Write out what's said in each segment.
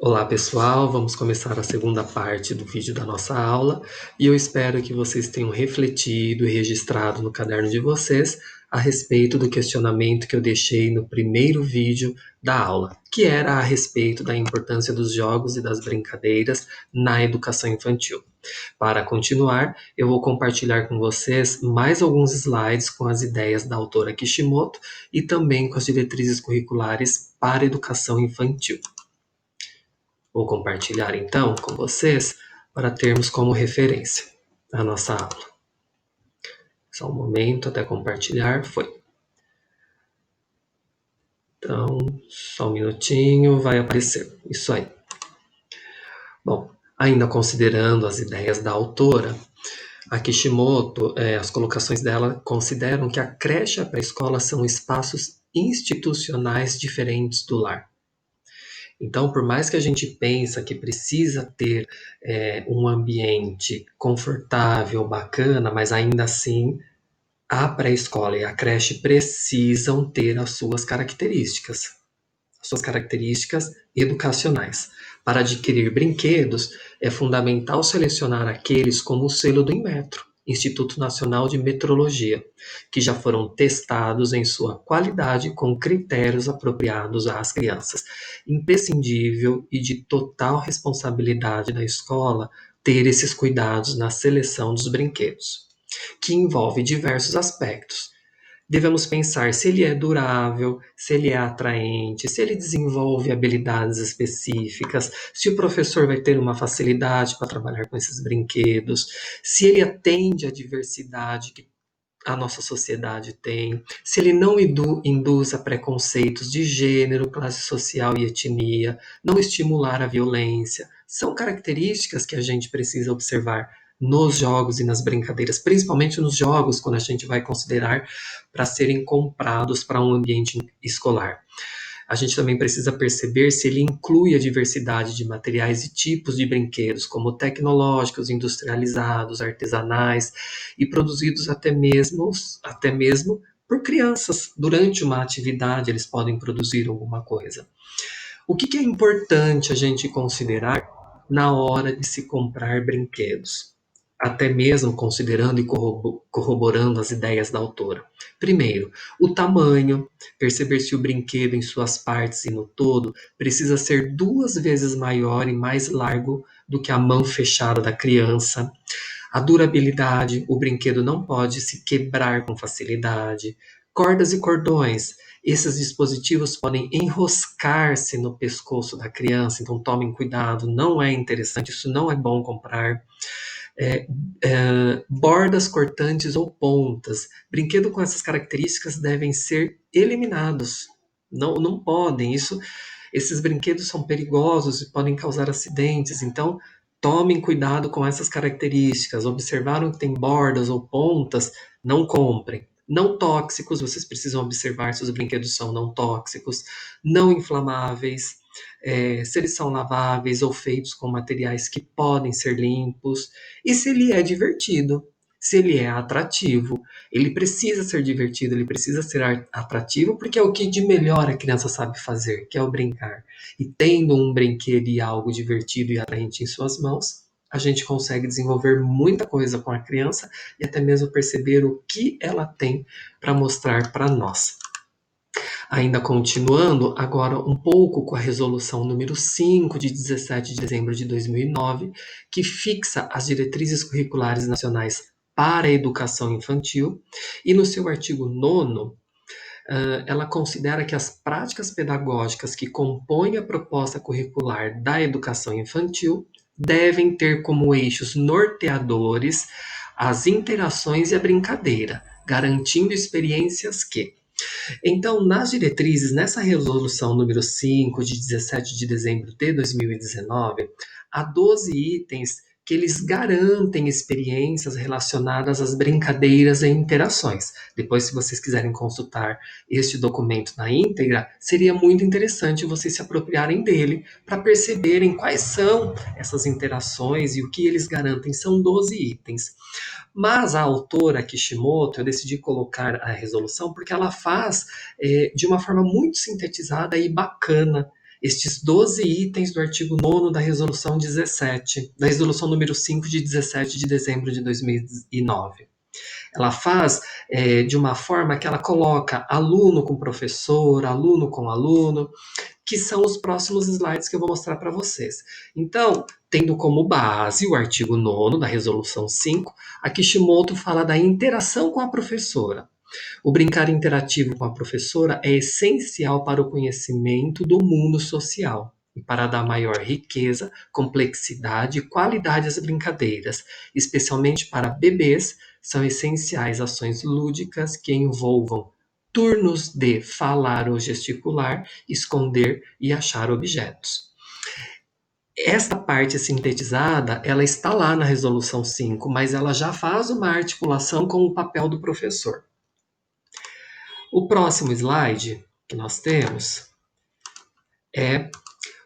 Olá pessoal, vamos começar a segunda parte do vídeo da nossa aula e eu espero que vocês tenham refletido e registrado no caderno de vocês a respeito do questionamento que eu deixei no primeiro vídeo da aula, que era a respeito da importância dos jogos e das brincadeiras na educação infantil. Para continuar, eu vou compartilhar com vocês mais alguns slides com as ideias da autora Kishimoto e também com as diretrizes curriculares para a educação infantil. Vou compartilhar então com vocês para termos como referência a nossa aula. Só um momento até compartilhar, foi. Então, só um minutinho, vai aparecer. Isso aí. Bom, ainda considerando as ideias da autora, a Kishimoto, as colocações dela consideram que a creche e a pré-escola são espaços institucionais diferentes do lar. Então, por mais que a gente pense que precisa ter um ambiente confortável, bacana, mas ainda assim a pré-escola e a creche precisam ter as suas características educacionais. Para adquirir brinquedos, é fundamental selecionar aqueles como o selo do Inmetro, Instituto Nacional de Metrologia, que já foram testados em sua qualidade com critérios apropriados às crianças. Imprescindível e de total responsabilidade da escola ter esses cuidados na seleção dos brinquedos, que envolve diversos aspectos. Devemos pensar se ele é durável, se ele é atraente, se ele desenvolve habilidades específicas, se o professor vai ter uma facilidade para trabalhar com esses brinquedos, se ele atende à diversidade que a nossa sociedade tem, se ele não induz a preconceitos de gênero, classe social e etnia, não estimular a violência. São características que a gente precisa observar nos jogos e nas brincadeiras, principalmente nos jogos, quando a gente vai considerar para serem comprados para um ambiente escolar. A gente também precisa perceber se ele inclui a diversidade de materiais e tipos de brinquedos, como tecnológicos, industrializados, artesanais e produzidos até mesmo por crianças. Durante uma atividade, eles podem produzir alguma coisa. O que é importante a gente considerar na hora de se comprar brinquedos? Até mesmo considerando e corroborando as ideias da autora. Primeiro, o tamanho, perceber se o brinquedo em suas partes e no todo precisa ser 2 vezes maior e mais largo do que a mão fechada da criança. A durabilidade, o brinquedo não pode se quebrar com facilidade. Cordas e cordões, esses dispositivos podem enroscar-se no pescoço da criança, então tomem cuidado, não é interessante, isso não é bom comprar. É, bordas cortantes ou pontas. Brinquedo com essas características devem ser eliminados. Não, não podem. Esses brinquedos são perigosos e podem causar acidentes. Então, tomem cuidado com essas características. Observaram que tem bordas ou pontas? Não comprem. Não tóxicos, vocês precisam observar se os brinquedos são não tóxicos. Não inflamáveis, se eles são laváveis ou feitos com materiais que podem ser limpos, e se ele é divertido, se ele é atrativo. Ele precisa ser divertido, ele precisa ser atrativo, porque é o que de melhor a criança sabe fazer, que é o brincar. E tendo um brinquedo e algo divertido e atraente em suas mãos, a gente consegue desenvolver muita coisa com a criança e até mesmo perceber o que ela tem para mostrar para nós. Ainda continuando, agora um pouco com a resolução número 5 de 17 de dezembro de 2009, que fixa as diretrizes curriculares nacionais para a educação infantil, e no seu artigo 9º, ela considera que as práticas pedagógicas que compõem a proposta curricular da educação infantil devem ter como eixos norteadores as interações e a brincadeira, garantindo experiências que então, nas diretrizes, nessa resolução número 5 de 17 de dezembro de 2019, há 12 itens que eles garantem experiências relacionadas às brincadeiras e interações. Depois, se vocês quiserem consultar este documento na íntegra, seria muito interessante vocês se apropriarem dele para perceberem quais são essas interações e o que eles garantem. São 12 itens. Mas a autora Kishimoto, eu decidi colocar a resolução porque ela faz de uma forma muito sintetizada e bacana estes 12 itens do artigo 9º da Resolução 17, da Resolução número 5 de 17 de dezembro de 2009. Ela faz de uma forma que ela coloca aluno com professor, aluno com aluno, que são os próximos slides que eu vou mostrar para vocês. Então, tendo como base o artigo 9º da Resolução 5, a Kishimoto fala da interação com a professora. O brincar interativo com a professora é essencial para o conhecimento do mundo social e para dar maior riqueza, complexidade e qualidade às brincadeiras, especialmente para bebês, são essenciais ações lúdicas que envolvam turnos de falar ou gesticular, esconder e achar objetos. Esta parte sintetizada, ela está lá na Resolução 5, mas ela já faz uma articulação com o papel do professor. O próximo slide que nós temos é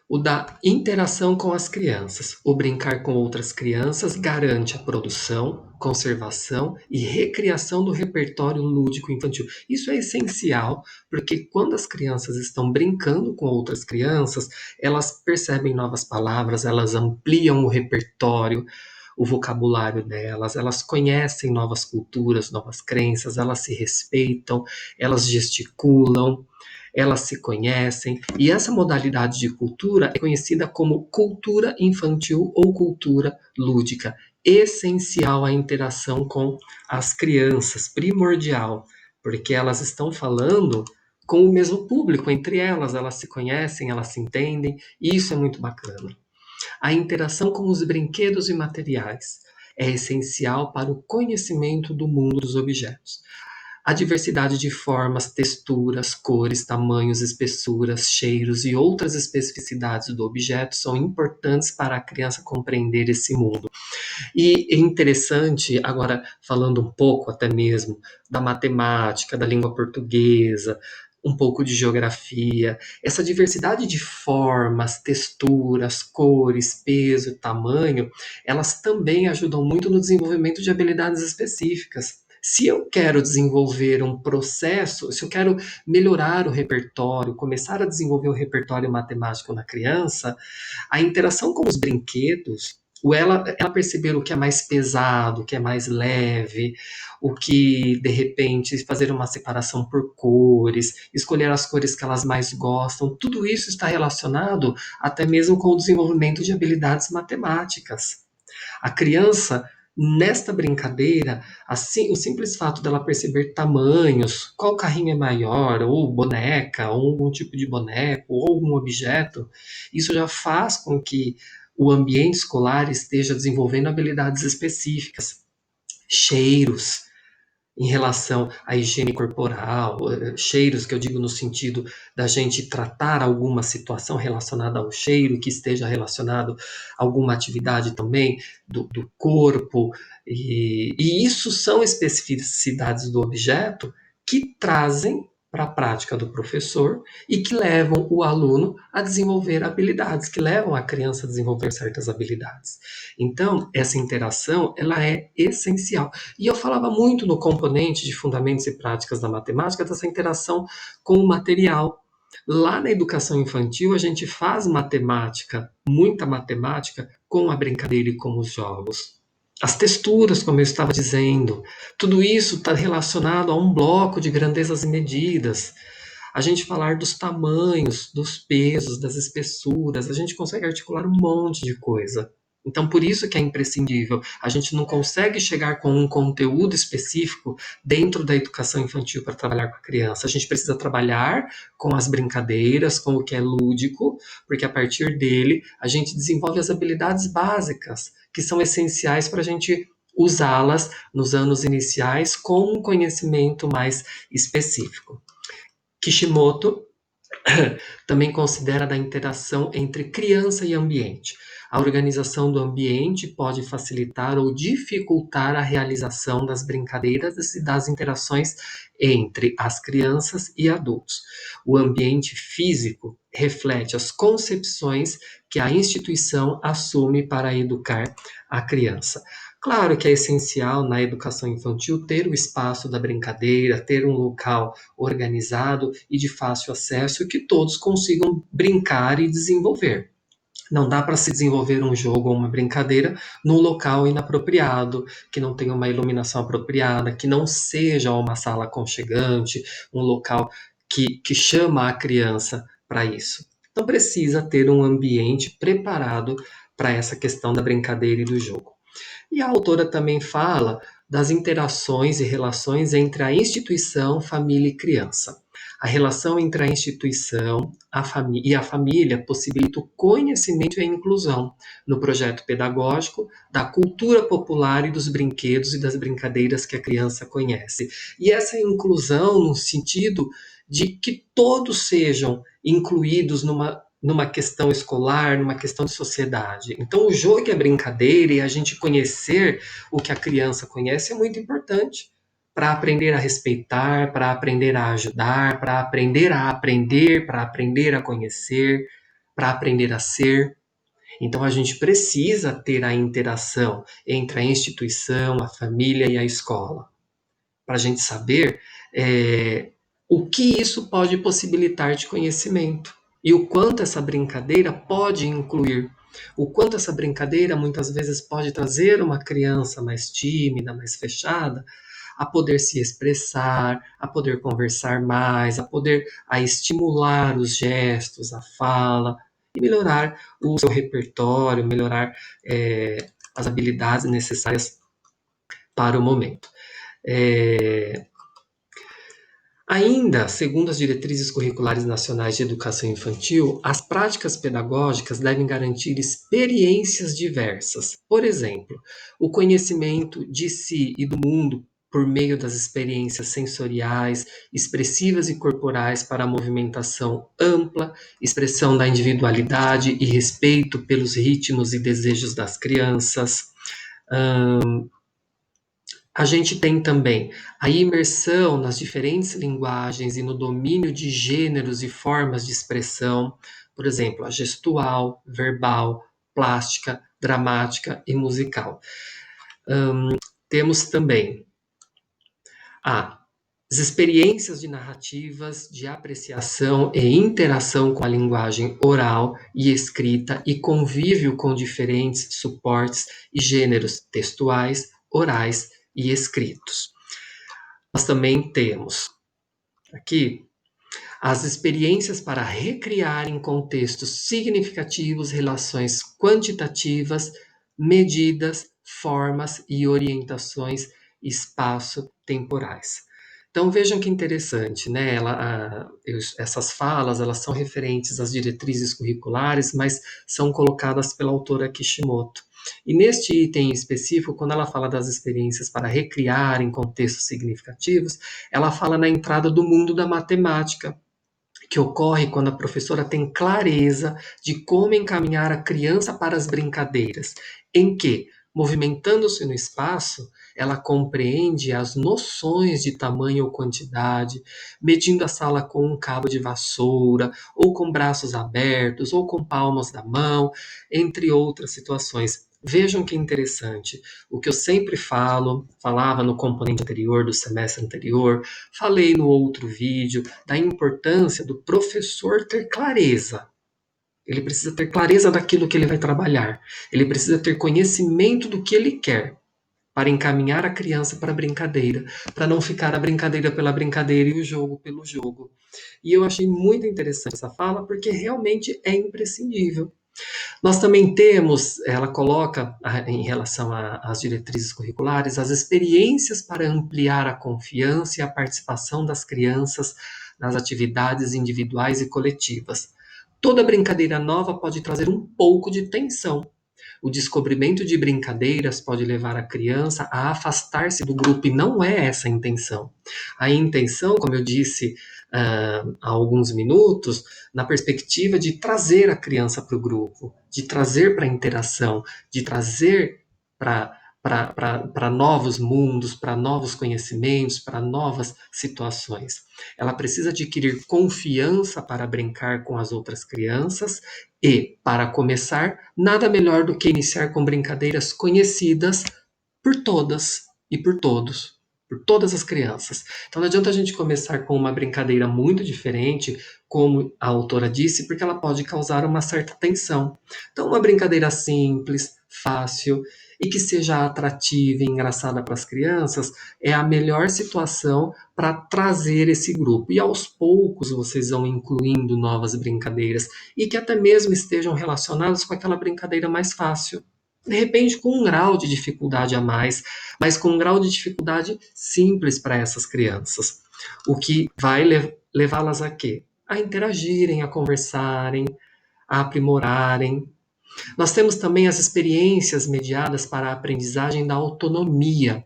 o da interação com as crianças. O brincar com outras crianças garante a produção, conservação e recriação do repertório lúdico infantil. Isso é essencial, porque quando as crianças estão brincando com outras crianças, elas percebem novas palavras, elas ampliam o repertório, o vocabulário delas, elas conhecem novas culturas, novas crenças, elas se respeitam, elas gesticulam, elas se conhecem, e essa modalidade de cultura é conhecida como cultura infantil ou cultura lúdica. Essencial a interação com as crianças, primordial, porque elas estão falando com o mesmo público, entre elas se conhecem, elas se entendem, e isso é muito bacana. A interação com os brinquedos e materiais é essencial para o conhecimento do mundo dos objetos. A diversidade de formas, texturas, cores, tamanhos, espessuras, cheiros e outras especificidades do objeto são importantes para a criança compreender esse mundo. E é interessante, agora falando um pouco até mesmo da matemática, da língua portuguesa, um pouco de geografia, essa diversidade de formas, texturas, cores, peso, tamanho, elas também ajudam muito no desenvolvimento de habilidades específicas. Se eu quero desenvolver um processo, se eu quero melhorar o repertório, começar a desenvolver o repertório matemático na criança, a interação com os brinquedos, ela perceber o que é mais pesado, o que é mais leve, o que, de repente, fazer uma separação por cores, escolher as cores que elas mais gostam, tudo isso está relacionado até mesmo com o desenvolvimento de habilidades matemáticas. A criança, nesta brincadeira, assim, o simples fato dela perceber tamanhos, qual carrinho é maior, ou boneca, ou algum tipo de boneco, ou algum objeto, isso já faz com que o ambiente escolar esteja desenvolvendo habilidades específicas, cheiros, em relação à higiene corporal, cheiros que eu digo no sentido da gente tratar alguma situação relacionada ao cheiro, que esteja relacionado a alguma atividade também do corpo, e isso são especificidades do objeto que trazem para a prática do professor e que levam o aluno a desenvolver habilidades, que levam a criança a desenvolver certas habilidades. Então, essa interação, ela é essencial. E eu falava muito no componente de fundamentos e práticas da matemática, dessa interação com o material. Lá na educação infantil, a gente faz matemática, muita matemática, com a brincadeira e com os jogos. As texturas, como eu estava dizendo, tudo isso está relacionado a um bloco de grandezas e medidas. A gente falar dos tamanhos, dos pesos, das espessuras, a gente consegue articular um monte de coisa. Então, por isso que é imprescindível. A gente não consegue chegar com um conteúdo específico dentro da educação infantil para trabalhar com a criança. A gente precisa trabalhar com as brincadeiras, com o que é lúdico, porque a partir dele a gente desenvolve as habilidades básicas, que são essenciais para a gente usá-las nos anos iniciais com um conhecimento mais específico. Kishimoto também considera da interação entre criança e ambiente. A organização do ambiente pode facilitar ou dificultar a realização das brincadeiras e das interações entre as crianças e adultos. O ambiente físico reflete as concepções que a instituição assume para educar a criança. Claro que é essencial na educação infantil ter o espaço da brincadeira, ter um local organizado e de fácil acesso que todos consigam brincar e desenvolver. Não dá para se desenvolver um jogo ou uma brincadeira num local inapropriado, que não tenha uma iluminação apropriada, que não seja uma sala aconchegante, um local que chama a criança para isso. Então precisa ter um ambiente preparado para essa questão da brincadeira e do jogo. E a autora também fala das interações e relações entre a instituição, família e criança. A relação entre a instituição e a família possibilita o conhecimento e a inclusão no projeto pedagógico, da cultura popular e dos brinquedos e das brincadeiras que a criança conhece. E essa inclusão no sentido de que todos sejam incluídos numa questão escolar, numa questão de sociedade. Então, o jogo e a brincadeira e a gente conhecer o que a criança conhece é muito importante para aprender a respeitar, para aprender a ajudar, para aprender a aprender, para aprender a conhecer, para aprender a ser. Então, a gente precisa ter a interação entre a instituição, a família e a escola, para a gente saber o que isso pode possibilitar de conhecimento e o quanto essa brincadeira pode incluir, o quanto essa brincadeira muitas vezes pode trazer uma criança mais tímida, mais fechada, a poder se expressar, a poder conversar mais, a estimular os gestos, a fala e melhorar o seu repertório, melhorar as habilidades necessárias para o momento. Ainda, segundo as diretrizes curriculares nacionais de educação infantil, as práticas pedagógicas devem garantir experiências diversas. Por exemplo, o conhecimento de si e do mundo por meio das experiências sensoriais, expressivas e corporais para a movimentação ampla, expressão da individualidade e respeito pelos ritmos e desejos das crianças. A gente tem também a imersão nas diferentes linguagens e no domínio de gêneros e formas de expressão, por exemplo, a gestual, verbal, plástica, dramática e musical. Temos também as experiências de narrativas, de apreciação e interação com a linguagem oral e escrita e convívio com diferentes suportes e gêneros textuais, orais e escritos. Nós também temos aqui as experiências para recriar em contextos significativos relações quantitativas, medidas, formas e orientações espaço-temporais. Então vejam que interessante, né? Essas falas elas são referentes às diretrizes curriculares, mas são colocadas pela autora Kishimoto. E neste item específico, quando ela fala das experiências para recriar em contextos significativos, ela fala na entrada do mundo da matemática, que ocorre quando a professora tem clareza de como encaminhar a criança para as brincadeiras, em que, movimentando-se no espaço, ela compreende as noções de tamanho ou quantidade, medindo a sala com um cabo de vassoura, ou com braços abertos, ou com palmas da mão, entre outras situações. Vejam que interessante. O que eu sempre falava no componente anterior do semestre anterior, falei no outro vídeo da importância do professor ter clareza. Ele precisa ter clareza daquilo que ele vai trabalhar. Ele precisa ter conhecimento do que ele quer para encaminhar a criança para a brincadeira, para não ficar a brincadeira pela brincadeira e o jogo pelo jogo. E eu achei muito interessante essa fala porque realmente é imprescindível. Nós também temos, ela coloca em relação às diretrizes curriculares, as experiências para ampliar a confiança e a participação das crianças nas atividades individuais e coletivas. Toda brincadeira nova pode trazer um pouco de tensão. O descobrimento de brincadeiras pode levar a criança a afastar-se do grupo, e não é essa a intenção. A intenção, como eu disse há alguns minutos, na perspectiva de trazer a criança para o grupo, de trazer para a interação, de trazer para novos mundos, para novos conhecimentos, para novas situações. Ela precisa adquirir confiança para brincar com as outras crianças e, para começar, nada melhor do que iniciar com brincadeiras conhecidas por todas e por todos, por todas as crianças. Então não adianta a gente começar com uma brincadeira muito diferente, como a autora disse, porque ela pode causar uma certa tensão. Então uma brincadeira simples, fácil e que seja atrativa e engraçada para as crianças é a melhor situação para trazer esse grupo. E aos poucos vocês vão incluindo novas brincadeiras e que até mesmo estejam relacionadas com aquela brincadeira mais fácil. De repente, com um grau de dificuldade a mais, mas com um grau de dificuldade simples para essas crianças. O que vai levá-las a quê? A interagirem, a conversarem, a aprimorarem. Nós temos também as experiências mediadas para a aprendizagem da autonomia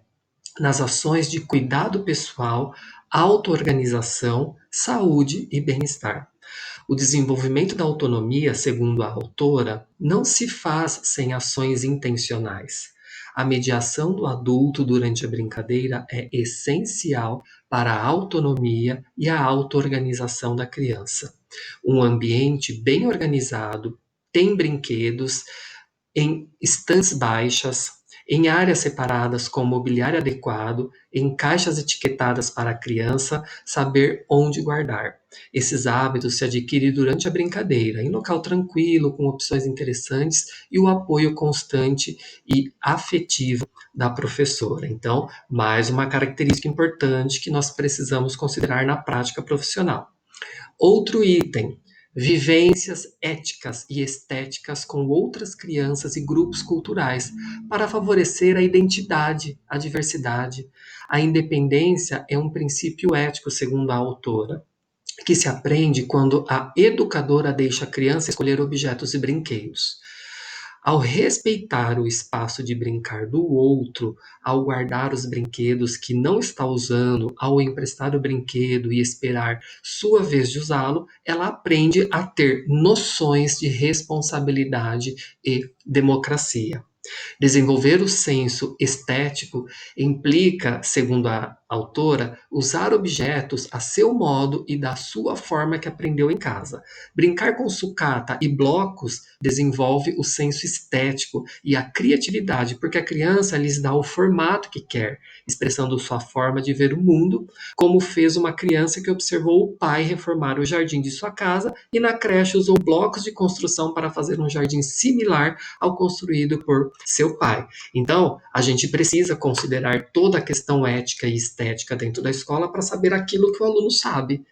nas ações de cuidado pessoal, auto-organização, saúde e bem-estar. O desenvolvimento da autonomia, segundo a autora, não se faz sem ações intencionais. A mediação do adulto durante a brincadeira é essencial para a autonomia e a auto-organização da criança. Um ambiente bem organizado tem brinquedos em estantes baixas, em áreas separadas com mobiliário adequado, em caixas etiquetadas para a criança saber onde guardar. Esses hábitos se adquirem durante a brincadeira, em local tranquilo, com opções interessantes e o apoio constante e afetivo da professora. Então, mais uma característica importante que nós precisamos considerar na prática profissional. Outro item: vivências éticas e estéticas com outras crianças e grupos culturais, para favorecer a identidade, a diversidade. A independência é um princípio ético, segundo a autora, que se aprende quando a educadora deixa a criança escolher objetos e brinquedos. Ao respeitar o espaço de brincar do outro, ao guardar os brinquedos que não está usando, ao emprestar o brinquedo e esperar sua vez de usá-lo, ela aprende a ter noções de responsabilidade e democracia. Desenvolver o senso estético implica, segundo a autora, usar objetos a seu modo e da sua forma que aprendeu em casa. Brincar com sucata e blocos desenvolve o senso estético e a criatividade, porque a criança lhes dá o formato que quer, expressando sua forma de ver o mundo, como fez uma criança que observou o pai reformar o jardim de sua casa e na creche usou blocos de construção para fazer um jardim similar ao construído por seu pai. Então, a gente precisa considerar toda a questão ética e estética dentro da escola para saber aquilo que o aluno sabe.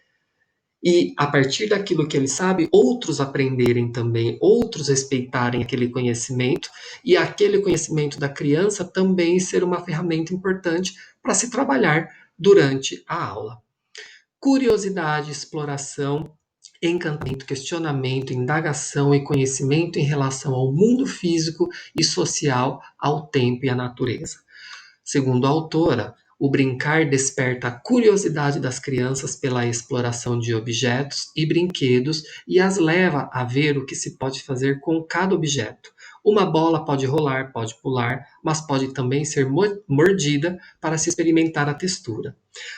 E a partir daquilo que ele sabe, outros aprenderem também, outros respeitarem aquele conhecimento e aquele conhecimento da criança também ser uma ferramenta importante para se trabalhar durante a aula. Curiosidade, exploração, encantamento, questionamento, indagação e conhecimento em relação ao mundo físico e social, ao tempo e à natureza. Segundo a autora, o brincar desperta a curiosidade das crianças pela exploração de objetos e brinquedos e as leva a ver o que se pode fazer com cada objeto. Uma bola pode rolar, pode pular, mas pode também ser mordida para se experimentar a textura.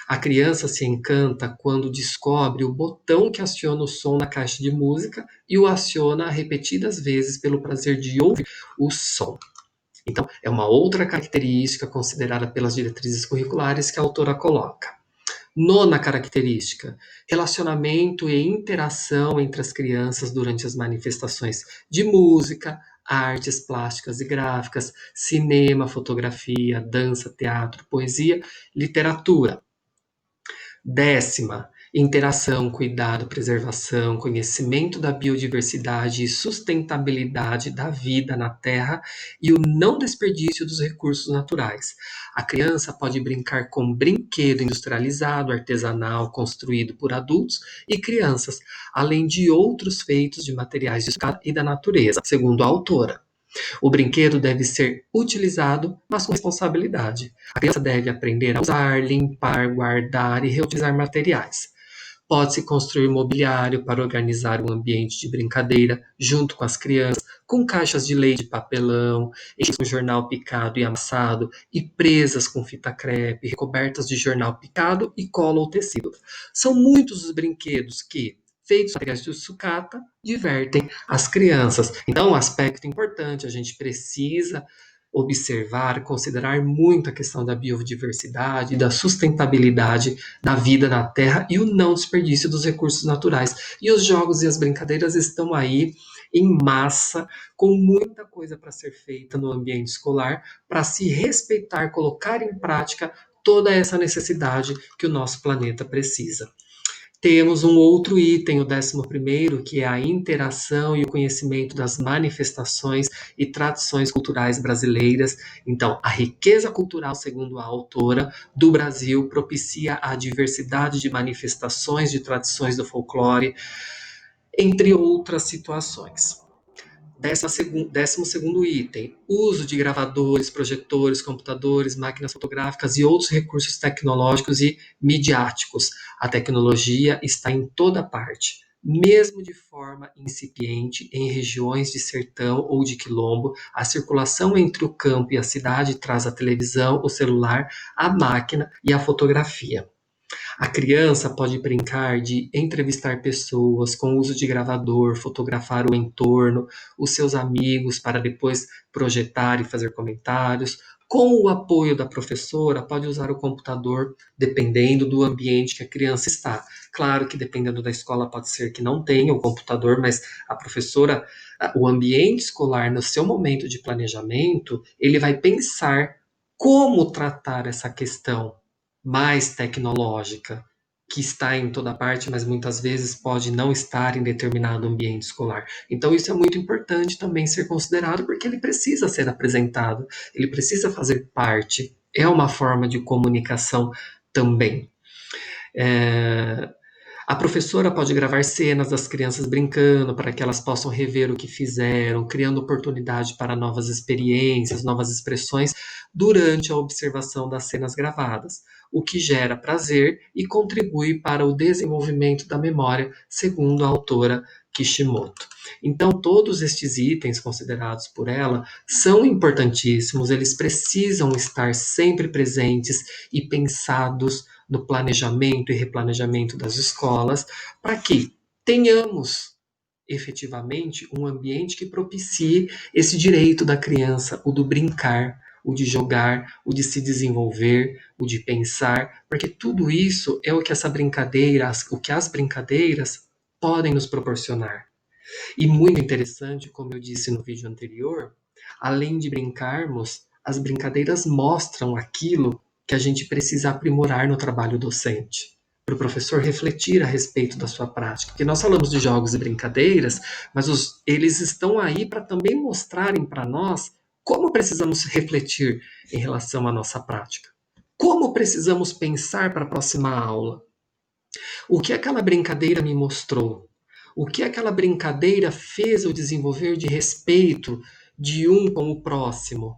A criança se encanta quando descobre o botão que aciona o som na caixa de música e o aciona repetidas vezes pelo prazer de ouvir o som. Então, é uma outra característica considerada pelas diretrizes curriculares que a autora coloca. Nona característica: relacionamento e interação entre as crianças durante as manifestações de música, artes plásticas e gráficas, cinema, fotografia, dança, teatro, poesia, literatura. Décima, interação, cuidado, preservação, conhecimento da biodiversidade e sustentabilidade da vida na Terra e o não desperdício dos recursos naturais. A criança pode brincar com brinquedo industrializado, artesanal, construído por adultos e crianças, além de outros feitos de materiais de e da natureza, segundo a autora. O brinquedo deve ser utilizado, mas com responsabilidade. A criança deve aprender a usar, limpar, guardar e reutilizar materiais. Pode-se construir mobiliário para organizar um ambiente de brincadeira junto com as crianças, com caixas de leite de papelão, enchidas com jornal picado e amassado e presas com fita crepe, recobertas de jornal picado e cola ou tecido. São muitos os brinquedos que, feitos com materiais de sucata, divertem as crianças. Então, um aspecto importante, a gente precisa observar, considerar muito a questão da biodiversidade, da sustentabilidade da vida na Terra e o não desperdício dos recursos naturais. E os jogos e as brincadeiras estão aí em massa, com muita coisa para ser feita no ambiente escolar, para se respeitar, colocar em prática toda essa necessidade que o nosso planeta precisa. Temos um outro item, o 11º, que é a interação e o conhecimento das manifestações e tradições culturais brasileiras. Então, a riqueza cultural, segundo a autora, do Brasil propicia a diversidade de manifestações de tradições do folclore, entre outras situações. 12º item, uso de gravadores, projetores, computadores, máquinas fotográficas e outros recursos tecnológicos e midiáticos. A tecnologia está em toda parte, mesmo de forma incipiente em regiões de sertão ou de quilombo. A circulação entre o campo e a cidade traz a televisão, o celular, a máquina e a fotografia. A criança pode brincar de entrevistar pessoas com o uso de gravador, fotografar o entorno, os seus amigos, para depois projetar e fazer comentários. Com o apoio da professora, pode usar o computador dependendo do ambiente que a criança está. Claro que dependendo da escola pode ser que não tenha o computador, mas a professora, o ambiente escolar, no seu momento de planejamento, ele vai pensar como tratar essa questão mais tecnológica, que está em toda parte, mas muitas vezes pode não estar em determinado ambiente escolar. Então, isso é muito importante também ser considerado, porque ele precisa ser apresentado, ele precisa fazer parte, é uma forma de comunicação também. A professora pode gravar cenas das crianças brincando para que elas possam rever o que fizeram, criando oportunidade para novas experiências, novas expressões durante a observação das cenas gravadas, o que gera prazer e contribui para o desenvolvimento da memória, segundo a autora Kishimoto. Então, todos estes itens considerados por ela são importantíssimos, eles precisam estar sempre presentes e pensados no planejamento e replanejamento das escolas, para que tenhamos efetivamente um ambiente que propicie esse direito da criança, o do brincar, o de jogar, o de se desenvolver, o de pensar, porque tudo isso é o que essa brincadeira, o que as brincadeiras podem nos proporcionar. E muito interessante, como eu disse no vídeo anterior, além de brincarmos, as brincadeiras mostram aquilo que a gente precisa aprimorar no trabalho docente, para o professor refletir a respeito da sua prática. Porque nós falamos de jogos e brincadeiras, mas eles estão aí para também mostrarem para nós como precisamos refletir em relação à nossa prática. Como precisamos pensar para a próxima aula? O que aquela brincadeira me mostrou? O que aquela brincadeira fez eu desenvolver de respeito de um com o próximo?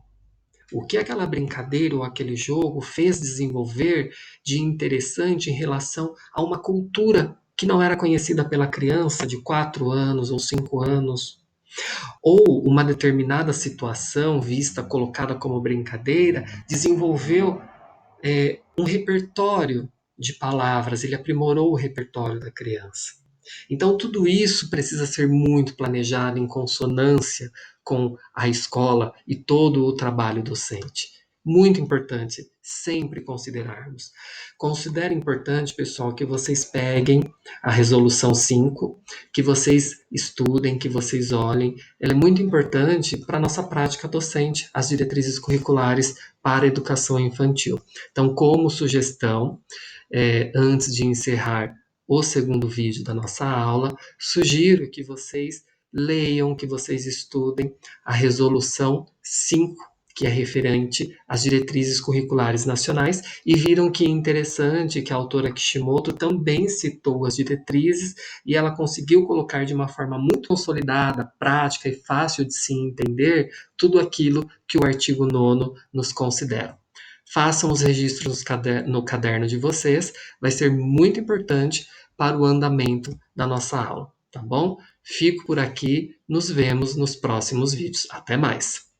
O que aquela brincadeira ou aquele jogo fez desenvolver de interessante em relação a uma cultura que não era conhecida pela criança de 4 anos ou 5 anos? Ou uma determinada situação vista, colocada como brincadeira, desenvolveu um repertório de palavras, ele aprimorou o repertório da criança. Então, tudo isso precisa ser muito planejado em consonância com a escola e todo o trabalho docente. Muito importante sempre considerarmos. Considere importante, pessoal, que vocês peguem a resolução 5, que vocês estudem, que vocês olhem. Ela é muito importante para a nossa prática docente, as diretrizes curriculares para a educação infantil. Então, como sugestão, antes de encerrar o segundo vídeo da nossa aula, sugiro que vocês leiam, que vocês estudem a resolução 5, que é referente às diretrizes curriculares nacionais, e viram que interessante que a autora Kishimoto também citou as diretrizes e ela conseguiu colocar de uma forma muito consolidada, prática e fácil de se entender tudo aquilo que o artigo 9º nos considera. Façam os registros no caderno de vocês, vai ser muito importante para o andamento da nossa aula, tá bom? Fico por aqui, nos vemos nos próximos vídeos. Até mais!